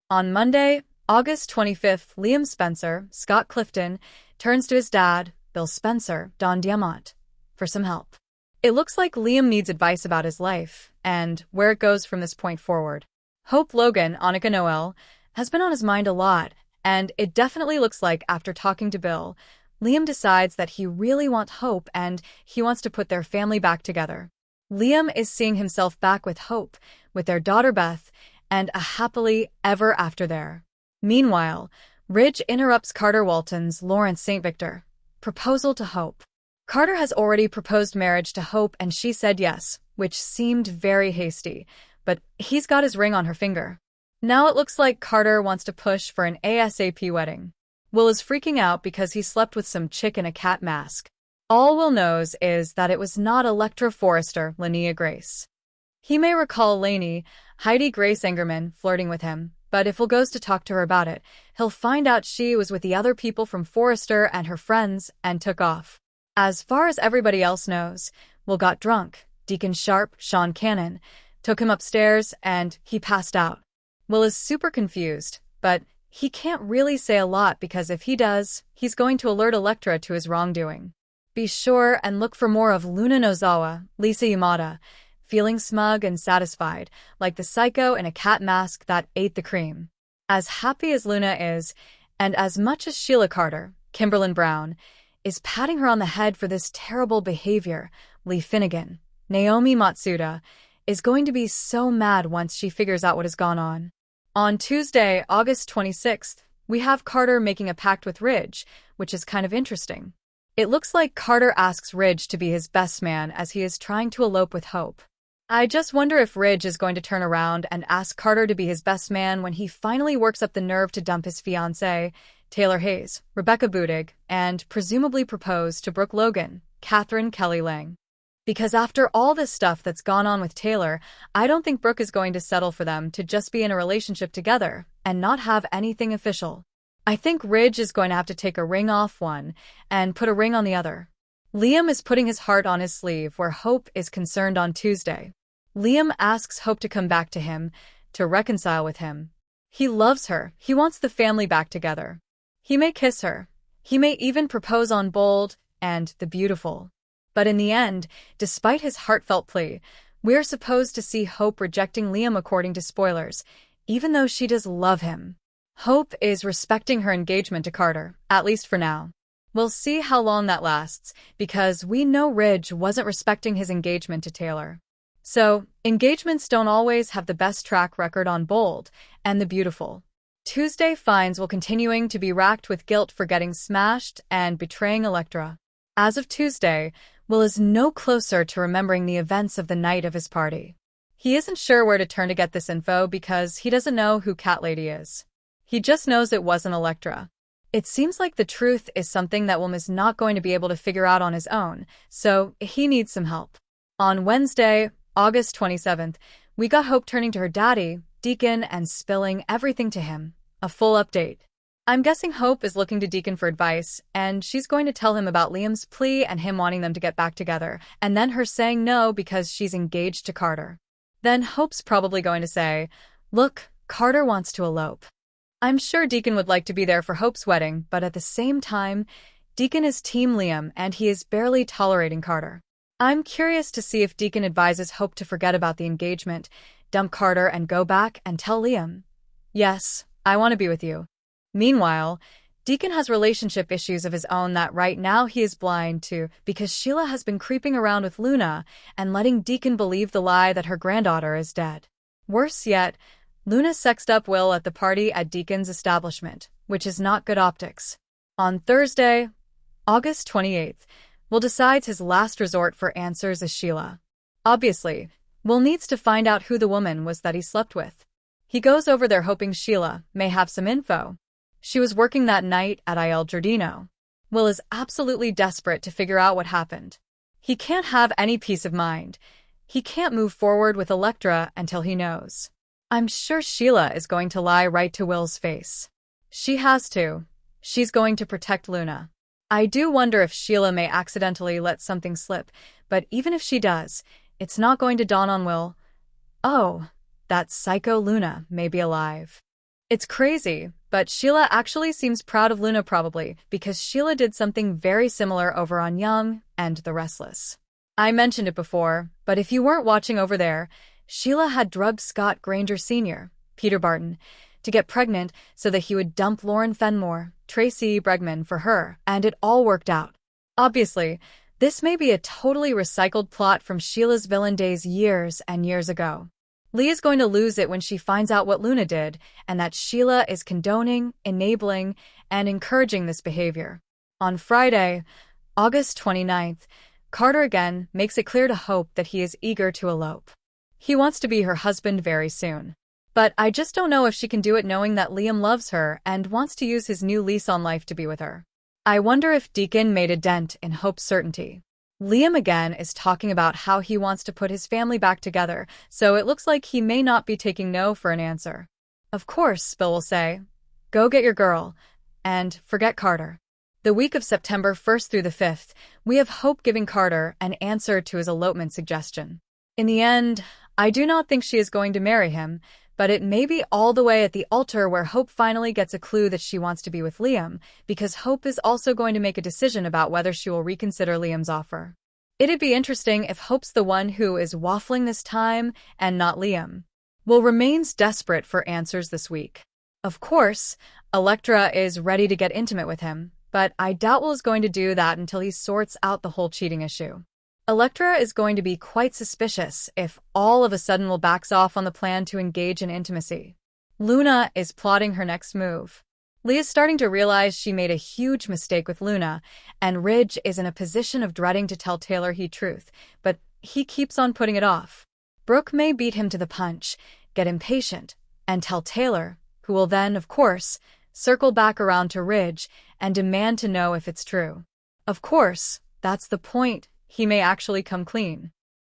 On Monday, August 25th, Liam Spencer, Scott Clifton, turns to his dad, Bill Spencer, Don Diamont, for some help. It looks like Liam needs advice about his life and where it goes from this point forward. Hope Logan, Annika Noel, has been on his mind a lot, and it definitely looks like after talking to Bill, Liam decides that he really wants Hope and he wants to put their family back together. Liam is seeing himself back with Hope, with their daughter Beth, and a happily ever after there. Meanwhile, Ridge interrupts Carter Walton's Lawrence St. Victor proposal to Hope. Carter has already proposed marriage to Hope and she said yes, which seemed very hasty, but he's got his ring on her finger. Now it looks like Carter wants to push for an ASAP wedding. Will is freaking out because he slept with some chick in a cat mask. All Will knows is that it was not Electra Forrester, Linnea Grace. He may recall Lainey, Heidi Grace Engerman, flirting with him, but if Will goes to talk to her about it, he'll find out she was with the other people from Forrester and her friends and took off. As far as everybody else knows, Will got drunk. Deacon Sharp, Sean Cannon, took him upstairs and he passed out. Will is super confused, but he can't really say a lot because if he does, he's going to alert Electra to his wrongdoing. Be sure and look for more of Luna Nozawa, Lisa Yamada, feeling smug and satisfied, like the psycho in a cat mask that ate the cream. As happy as Luna is, and as much as Sheila Carter, Kimberlyn Brown, is patting her on the head for this terrible behavior, Lee Finnegan, Naomi Matsuda, is going to be so mad once she figures out what has gone on. On Tuesday, August 26th, we have Carter making a pact with Ridge, which is kind of interesting. It looks like Carter asks Ridge to be his best man as he is trying to elope with Hope. I just wonder if Ridge is going to turn around and ask Carter to be his best man when he finally works up the nerve to dump his fiancée, Taylor Hayes, Rebecca Budig, and presumably propose to Brooke Logan, Catherine Kelly Lang. Because after all this stuff that's gone on with Taylor, I don't think Brooke is going to settle for them to just be in a relationship together and not have anything official. I think Ridge is going to have to take a ring off one and put a ring on the other. Liam is putting his heart on his sleeve where Hope is concerned on Tuesday. Liam asks Hope to come back to him, to reconcile with him. He loves her. He wants the family back together. He may kiss her. He may even propose on Bold and the Beautiful. But in the end, despite his heartfelt plea, we're supposed to see Hope rejecting Liam according to spoilers, even though she does love him. Hope is respecting her engagement to Carter, at least for now. We'll see how long that lasts, because we know Ridge wasn't respecting his engagement to Taylor. So, engagements don't always have the best track record on Bold and the Beautiful. Tuesday finds Will continuing to be racked with guilt for getting smashed and betraying Electra. As of Tuesday, Will is no closer to remembering the events of the night of his party. He isn't sure where to turn to get this info because he doesn't know who Cat Lady is. He just knows it wasn't Electra. It seems like the truth is something that Will is not going to be able to figure out on his own, so he needs some help. On Wednesday, August 27th, we got Hope turning to her daddy, Deacon, and spilling everything to him. A full update. I'm guessing Hope is looking to Deacon for advice, and she's going to tell him about Liam's plea and him wanting them to get back together, and then her saying no because she's engaged to Carter. Then Hope's probably going to say, "Look, Carter wants to elope." I'm sure Deacon would like to be there for Hope's wedding, but at the same time, Deacon is Team Liam and he is barely tolerating Carter. I'm curious to see if Deacon advises Hope to forget about the engagement, dump Carter, and go back and tell Liam, "Yes, I want to be with you." Meanwhile, Deacon has relationship issues of his own that right now he is blind to because Sheila has been creeping around with Luna and letting Deacon believe the lie that her granddaughter is dead. Worse yet, Luna sexed up Will at the party at Deacon's establishment, which is not good optics. On Thursday, August 28th, Will decides his last resort for answers is Sheila. Obviously, Will needs to find out who the woman was that he slept with. He goes over there hoping Sheila may have some info. She was working that night at Il Giardino. Will is absolutely desperate to figure out what happened. He can't have any peace of mind. He can't move forward with Electra until he knows. I'm sure Sheila is going to lie right to Will's face. She has to. She's going to protect Luna. I do wonder if Sheila may accidentally let something slip, but even if she does, it's not going to dawn on Will. Oh, that psycho Luna may be alive. It's crazy, but Sheila actually seems proud of Luna probably because Sheila did something very similar over on Young and the Restless. I mentioned it before, but if you weren't watching over there, Sheila had drugged Scott Granger Sr., Peter Barton, to get pregnant so that he would dump Lauren Fenmore, Tracy Bregman, for her, and it all worked out. Obviously, this may be a totally recycled plot from Sheila's villain days years and years ago. Leah's going to lose it when she finds out what Luna did, and that Sheila is condoning, enabling, and encouraging this behavior. On Friday, August 29th, Carter again makes it clear to Hope that he is eager to elope. He wants to be her husband very soon. But I just don't know if she can do it knowing that Liam loves her and wants to use his new lease on life to be with her. I wonder if Deacon made a dent in Hope's certainty. Liam again is talking about how he wants to put his family back together, so it looks like he may not be taking no for an answer. Of course, Bill will say, go get your girl, and forget Carter. The week of September 1st through the 5th, we have Hope giving Carter an answer to his elopement suggestion. In the end, I do not think she is going to marry him, but it may be all the way at the altar where Hope finally gets a clue that she wants to be with Liam, because Hope is also going to make a decision about whether she will reconsider Liam's offer. It'd be interesting if Hope's the one who is waffling this time and not Liam. Will remains desperate for answers this week. Of course, Elektra is ready to get intimate with him, but I doubt Will is going to do that until he sorts out the whole cheating issue. Elektra is going to be quite suspicious if all of a sudden Will backs off on the plan to engage in intimacy. Luna is plotting her next move. Leah's starting to realize she made a huge mistake with Luna, and Ridge is in a position of dreading to tell Taylor the truth, but he keeps on putting it off. Brooke may beat him to the punch, get impatient, and tell Taylor, who will then, of course, circle back around to Ridge and demand to know if it's true. Of course, that's the point. He may actually come clean.